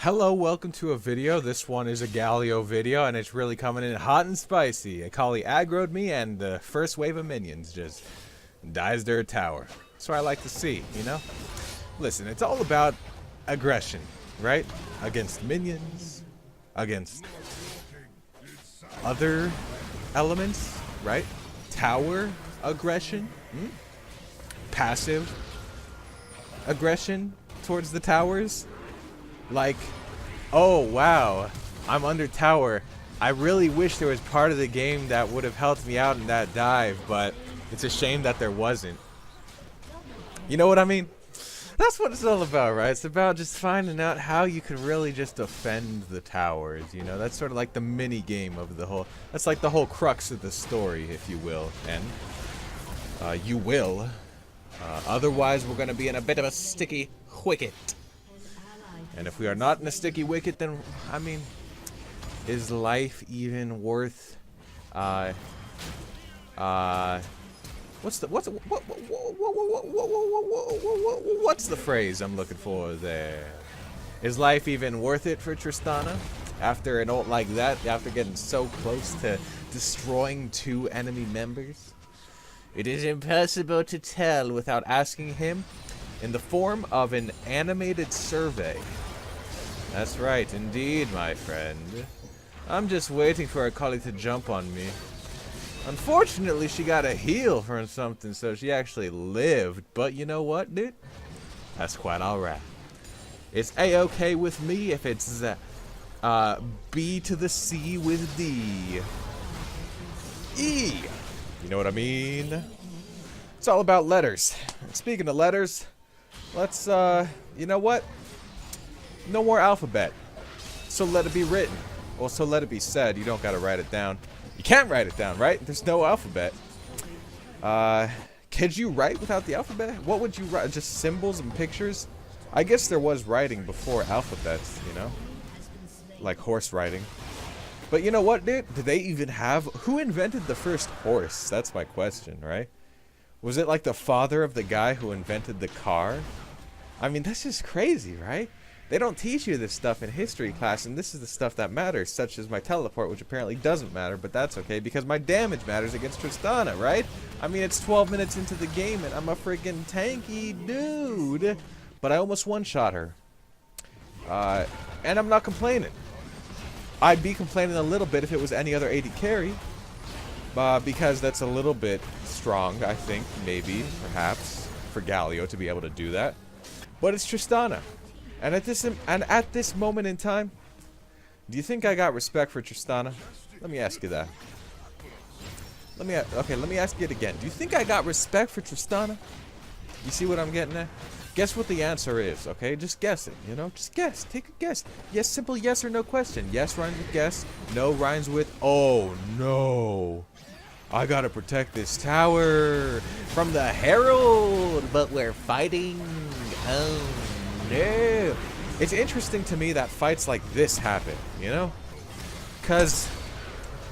Hello, welcome to a video. This one is a Galio video, and it's really coming in hot and spicy. Akali aggroed me, and the first wave of minions just dies their tower. That's what I like to see, you know? Listen, it's all about aggression, right? Against minions, against other elements, right? Tower aggression, passive aggression towards the towers. Like, oh wow, I'm under tower. I really wish there was part of the game that would have helped me out in that dive, but it's a shame that there wasn't. You know what I mean? That's what it's all about, right? It's about just finding out how you can really just defend the towers, you know? That's sort of like the mini game of the whole, that's like the whole crux of the story, if you will. And you will. Otherwise, we're going to be in a bit of a sticky wicket. And if we are not in a sticky wicket, then, I mean, is life even worth, what's the phrase I'm looking for there? Is life even worth it for Tristana? After an ult like that, after getting so close to destroying 2 enemy members? It is impossible to tell without asking him in the form of an animated survey. That's right, indeed, my friend. I'm just waiting for Akali to jump on me. Unfortunately, she got a heal from something, so she actually lived. But you know what, dude? That's quite alright. It's A-okay with me if it's B to the C with D. E! You know what I mean? It's all about letters. Speaking of letters, let's, you know what? No more alphabet. So let it be written. Well, so let it be said. You don't gotta write it down. You can't write it down, right? There's no alphabet. Could you write without the alphabet? What would you write? Just symbols and pictures? I guess there was writing before alphabets, you know? Like horse riding. But you know what, dude? Did they even have... Who invented the first horse? That's my question, right? Was it like the father of the guy who invented the car? I mean, that's just crazy, right? They don't teach you this stuff in history class, and this is the stuff that matters, such as my teleport, which apparently doesn't matter, but that's okay, because my damage matters against Tristana, right? I mean, it's 12 minutes into the game, and I'm a freaking tanky dude, but I almost one-shot her. And I'm not complaining. I'd be complaining a little bit if it was any other AD carry, because that's a little bit strong, I think, maybe, perhaps, for Galio to be able to do that. But it's Tristana. And at this moment in time, do you think I got respect for Tristana? Let me ask you that. Let me ask you it again. Do you think I got respect for Tristana? You see what I'm getting at? Guess what the answer is, okay? Just guess it, you know? Just guess. Take a guess. Yes, simple yes or no question. Yes rhymes with guess. No rhymes with, oh no. I gotta protect this tower from the Herald, but we're fighting. Oh no. It's interesting to me that fights like this happen, you know? Because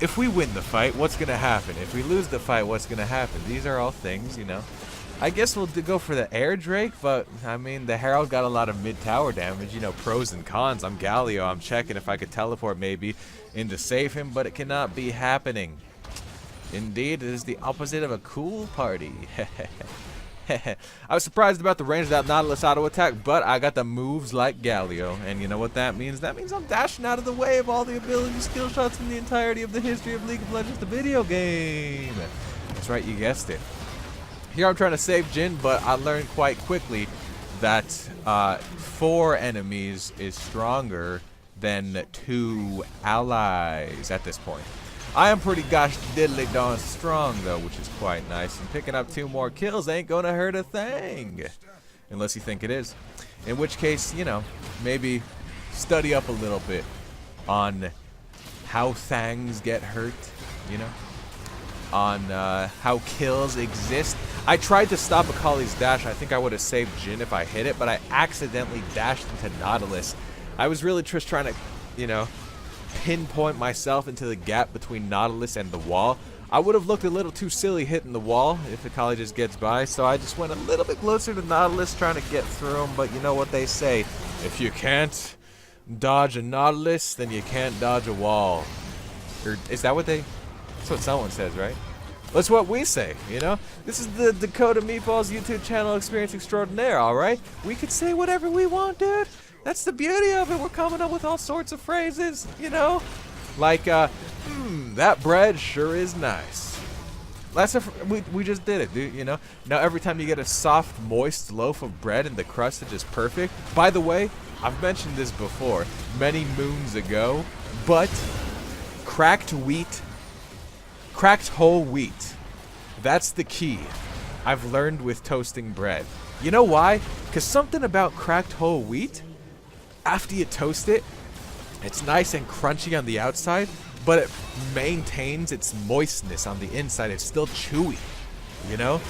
if we win the fight, what's going to happen? If we lose the fight, what's going to happen? These are all things, you know? I guess we'll go for the Air Drake, but, I mean, the Herald got a lot of mid-tower damage, you know, pros and cons. I'm Galio, I'm checking if I could teleport maybe in to save him, but it cannot be happening. Indeed, it is the opposite of a cool party. I was surprised about the range of that Nautilus auto attack, but I got the moves like Galio, and you know what that means? That means I'm dashing out of the way of all the ability skill shots in the entirety of the history of League of Legends, the video game. That's right, you guessed it. Here I'm trying to save Jhin, but I learned quite quickly that 4 enemies is stronger than 2 allies at this point. I am pretty gosh diddly darn strong though, which is quite nice. And picking up 2 more kills ain't gonna hurt a thing. Unless you think it is. In which case, you know, maybe study up a little bit on how things get hurt, you know? On how kills exist. I tried to stop Akali's dash. I think I would have saved Jhin if I hit it, but I accidentally dashed into Nautilus. I was really just trying to, you know, pinpoint myself into the gap between Nautilus and the wall. I would have looked a little too silly hitting the wall if Akali just gets by, so I just went a little bit closer to Nautilus trying to get through him, but you know what they say, if you can't dodge a Nautilus, then you can't dodge a wall. Or is that what they... That's what someone says, right? That's what we say, you know? This is the Dakota Meatballs YouTube channel experience extraordinaire, alright? We could say whatever we want, dude. That's the beauty of it. We're coming up with all sorts of phrases, you know? Like, that bread sure is nice. We just did it, dude, you know? Now every time you get a soft, moist loaf of bread and the crust is just perfect. By the way, I've mentioned this before, many moons ago, but cracked whole wheat, that's the key I've learned with toasting bread. You know why? Because something about cracked whole wheat, after you toast it, it's nice and crunchy on the outside, but it maintains its moistness on the inside. It's still chewy, you know?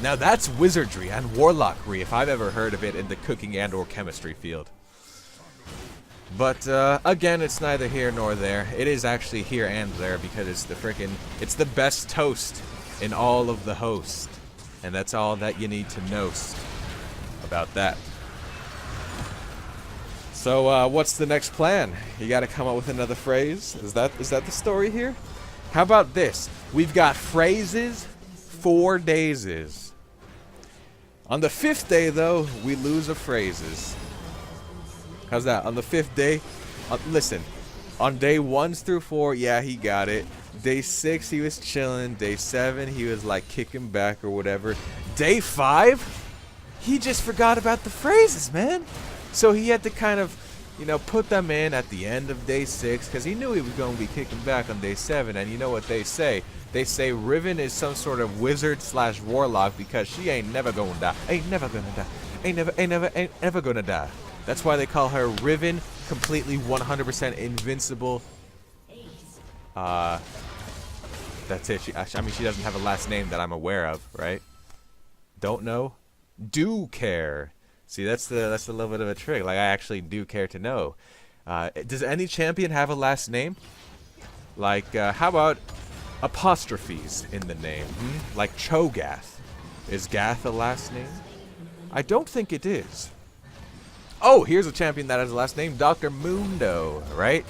Now that's wizardry and warlockery if I've ever heard of it in the cooking and or chemistry field. But, again, it's neither here nor there. It is actually here and there because it's the best toast in all of the host. And that's all that you need to know about that. So, what's the next plan? You gotta come up with another phrase? Is that the story here? How about this? We've got phrases, 4 days. On the 5th day, though, we lose a phrases. How's that? On the 5th day, listen, on day 1 through 4, yeah, he got it. Day 6, he was chilling. Day 7, he was like kicking back or whatever. Day 5, he just forgot about the phrases, man. So he had to kind of, you know, put them in at the end of day 6 because he knew he was going to be kicking back on day 7. And you know what they say? They say Riven is some sort of wizard / warlock because she ain't never gonna die. Ain't never gonna die. Ain't never gonna die. That's why they call her Riven, completely 100% invincible. That's it. I mean, she doesn't have a last name that I'm aware of, right? Don't know? Do care. See, that's a little bit of a trick. Like, I actually do care to know. Does any champion have a last name? Like, how about apostrophes in the name? Like Cho'Gath. Is Gath a last name? I don't think it is. Oh, here's a champion that has a last name, Dr. Mundo, right?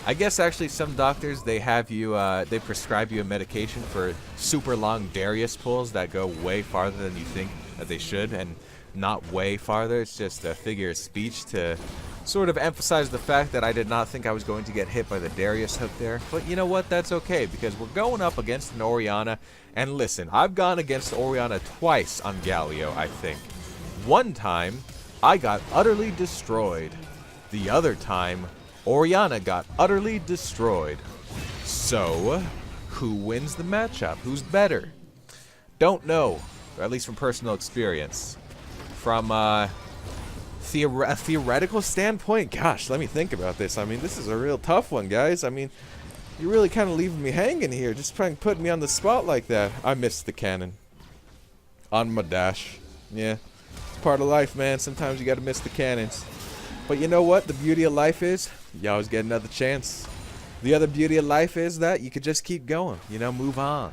I guess actually some doctors, they have you, they prescribe you a medication for super long Darius pulls that go way farther than you think that they should, and not way farther. It's just a figure of speech to sort of emphasize the fact that I did not think I was going to get hit by the Darius hook there. But you know what? That's okay, because we're going up against an Orianna. And listen, I've gone against Orianna twice on Galio, I think. One time, I got utterly destroyed. The other time, Orianna got utterly destroyed. So, who wins the matchup? Who's better? Don't know, or at least from personal experience. From a theoretical standpoint, gosh, let me think about this. I mean, this is a real tough one, guys. I mean, you're really kind of leaving me hanging here, just trying to put me on the spot like that. I missed the cannon on my dash. Yeah, it's part of life, man. Sometimes you gotta miss the cannons. But you know what? The beauty of life is you always get another chance. The other beauty of life is that you could just keep going, you know, move on.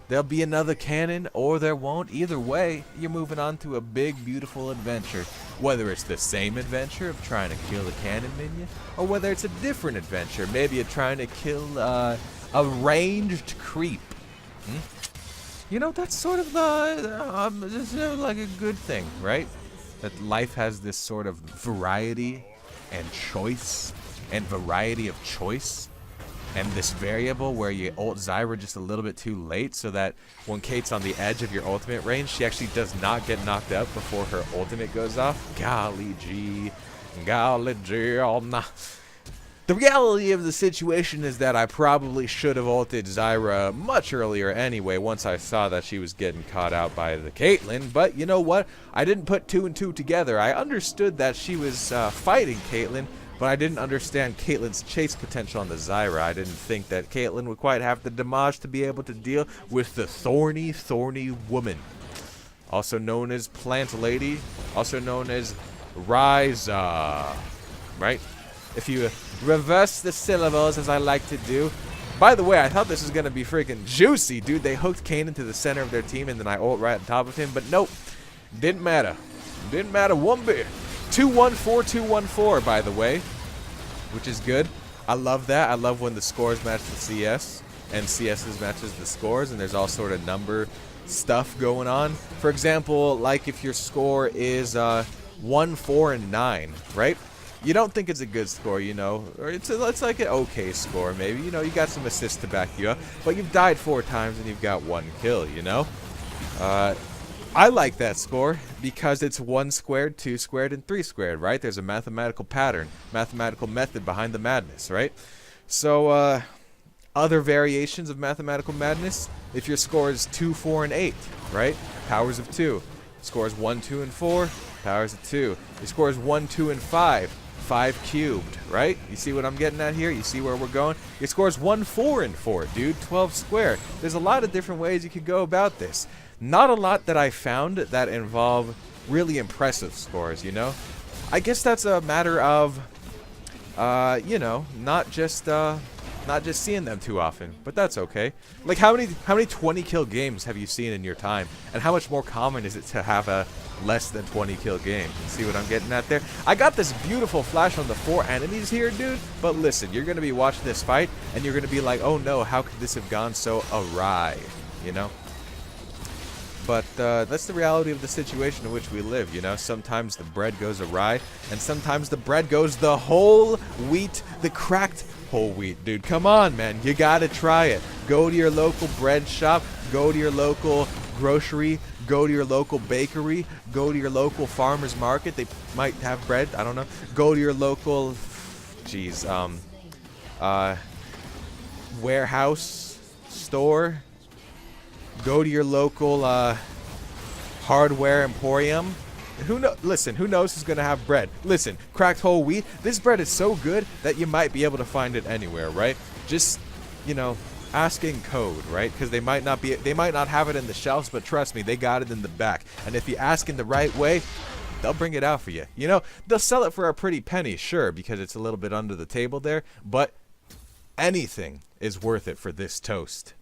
There'll be another cannon, or there won't. Either way, you're moving on to a big, beautiful adventure. Whether it's the same adventure of trying to kill the cannon minion, or whether it's a different adventure. Maybe you're trying to kill a ranged creep. You know, that's sort of like a good thing, right? That life has this sort of variety and choice, and variety of choice. And this variable where you ult Zyra just a little bit too late so that when Kate's on the edge of your ultimate range, she actually does not get knocked out before her ultimate goes off. Golly gee. Golly gee. Oh, nah. The reality of the situation is that I probably should have ulted Zyra much earlier anyway once I saw that she was getting caught out by the Caitlyn. But you know what? I didn't put 2 and 2 together. I understood that she was fighting Caitlyn, but I didn't understand Caitlyn's chase potential on the Zyra. I didn't think that Caitlyn would quite have the damage to be able to deal with the thorny, thorny woman. Also known as Plant Lady. Also known as Ryze. Right? If you reverse the syllables, as I like to do. By the way, I thought this was going to be freaking juicy, dude. They hooked Kayn into the center of their team, and then I ult right on top of him. But nope. Didn't matter. Didn't matter one bit. 214, by the way, which is good. I love that. I love when the scores match the CS and CS's matches the scores, and there's all sort of number stuff going on. For example, like if your score is 1, 4, and 9, right? You don't think it's a good score, you know, or it's like an okay score, maybe. You know, you got some assists to back you up, but you've died 4 times and you've got 1 kill, you know? I like that score because it's 1 squared, 2 squared, and 3 squared, right? There's a mathematical pattern, mathematical method behind the madness, right? So, other variations of mathematical madness, if your score is 2, 4, and 8, right? Powers of 2. Scores 1, 2, and 4, powers of 2. Your score is 1, 2, and 5. 5 cubed, right? You see what I'm getting at here? You see where we're going? Your score is 1, 4, and 4, dude. 12 square. There's a lot of different ways you could go about this. Not a lot that I found that involve really impressive scores, you know? I guess that's a matter of, you know, not just seeing them too often, but that's okay. Like, how many 20 kill games have you seen in your time? And how much more common is it to have a less than 20 kill game? You see what I'm getting at there? I got this beautiful flash on the 4 enemies here, dude, but listen, you're going to be watching this fight, and you're going to be like, oh no, how could this have gone so awry, you know? But that's the reality of the situation in which we live, you know? Sometimes the bread goes awry, and sometimes the bread goes the whole wheat, the cracked whole wheat, dude. Come on, man. You gotta try it. Go to your local bread shop. Go to your local grocery. Go to your local bakery. Go to your local farmer's market. They might have bread. I don't know. Go to your local, warehouse store. Go to your local hardware emporium. Listen, who knows who's gonna have bread? Listen, cracked whole wheat. This bread is so good that you might be able to find it anywhere, right? Just, you know, ask in code, right? Because they might not have it in the shelves, but trust me, they got it in the back. And if you ask in the right way, they'll bring it out for you. You know, they'll sell it for a pretty penny, sure, because it's a little bit under the table there, but anything is worth it for this toast.